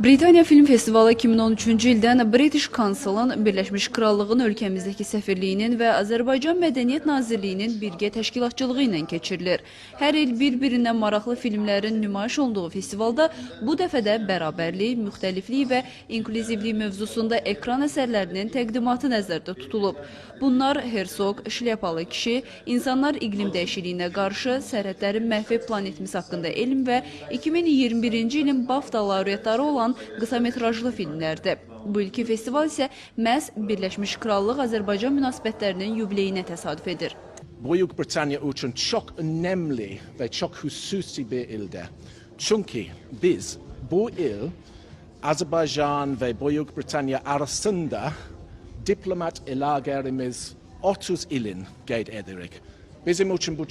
Britaniya Film Festivalı 2013-cü ildən British Council'ın, Birləşmiş Krallığın ölkəmizdəki səfirliyinin və Azərbaycan Mədəniyyət Nazirliyinin birgə təşkilatçılığı ilə keçirilir. Hər il bir-birindən maraqlı filmlərin nümayiş olunduğu festivalda bu dəfə də bərabərlik, müxtəliflik və inklüzivlik mövzusunda ekran əsərlərinin təqdimatı nəzərdə tutulub. Bunlar Herzog, Şlyapalı kişi, insanlar iqlim dəyişikliyinə qarşı, sərhədlərin məhvi planetimiz haqqında elm və 2021-ci ilin BAFTA laureatları olan qısa metrajlı filmlərdir. Bu ilki festival isə məhz Birləşmiş Krallıq Azərbaycan münasibətlərinin yubileyinə təsadüf edir. Büyük Britanya için çok önemli ve çok hususi bir ildir. Çünkü biz bu il Azerbaycan ve Büyük Britanya arasında diplomat ilişkilerimiz 30 ilin qeyd edirik. Bizim için bu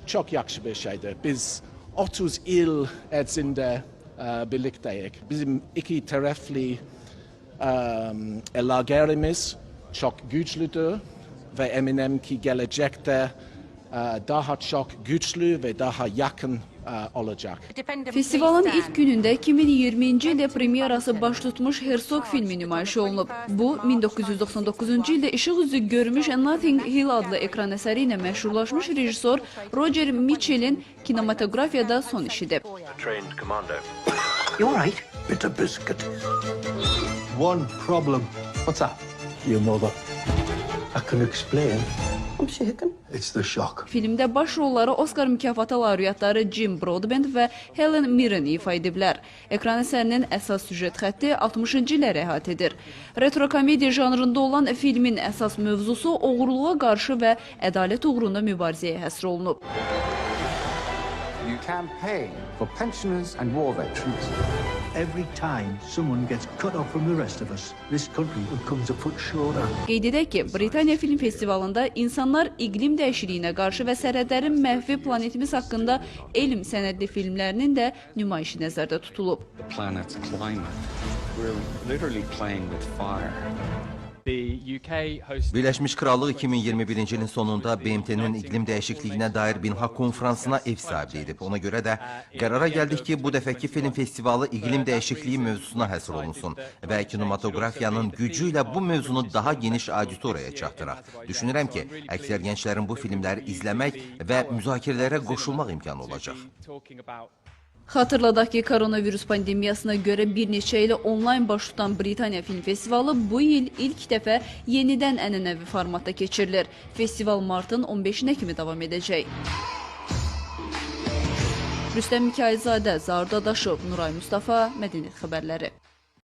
çok yaxşı bir şeydir. Biz 30 il ərzində birlikteyik. Bizim iki taraflı ilişkilerimiz çok güçlüdür ve eminim ki gelecekte daha çok güçlü ve daha yakın olacak. Festivalın ilk günündə 2020-ci ildə premyerası baş tutmuş Herzog filmi nümayiş olunub. Bu, 1999-cu ildə işıq üzü görmüş Notting Hill adlı ekran əsəri ilə məşhurlaşmış rejissor Roger Mitchell'in kinematografiyada son işidir. You all right? Bit of biscuit. One problem. What's that? Your mother. I can explain. I'm shaking. It's the shock. Filmdə baş rolları Oscar mükafatı laureatları Jim Broadbent və Helen Mirren ifa ediblər. Ekran əsərinin əsas süjet xətti 60-cı illəri əhatə edir. Retro komediya janrında olan filmin əsas mövzusu oğurluğa qarşı və ədalət uğrunda mübarizəyə həsr olunub. You campaign for pensioners and war veterans. Every time someone gets cut off from the rest of us, this country becomes a foot shorter. Qeyd edək ki, Britaniya Film Festivalında insanlar iqlim dəyişikliyinə qarşı və sərhədlərin məhvi planetimiz haqqında elm sənədli filmlərinin də nümayişi nəzərdə tutulub. The planet's climate. We're literally playing with fire. Birləşmiş Krallıq 2021-ci ilin sonunda BMT-nin iqlim dəyişikliyinə dair beynəlxalq konferansına ev sahibliyi edib. Ona görə də qərara gəldik ki, bu dəfəki film festivalı iqlim dəyişikliyi mövzusuna həsr olunsun və kinematografiyanın gücü ilə bu mövzunu daha geniş auditoriyaya çatdıraq. Düşünürəm ki, əksər gənclərin bu filmləri izləmək və müzakirələrə qoşulmaq imkanı olacaq. Xatırladaq ki, koronavirus pandemiyasına görə bir neçə ilə onlayn baş tutan Britaniya Film Festivalı bu il ilk dəfə yenidən ənənəvi formatda keçirilir. Festival martın 15-nə kimi davam edəcək. Rüstəm Mikayılzadə, Zaur Dadaşov, Nuray Mustafa, Mədəniyyət xəbərləri.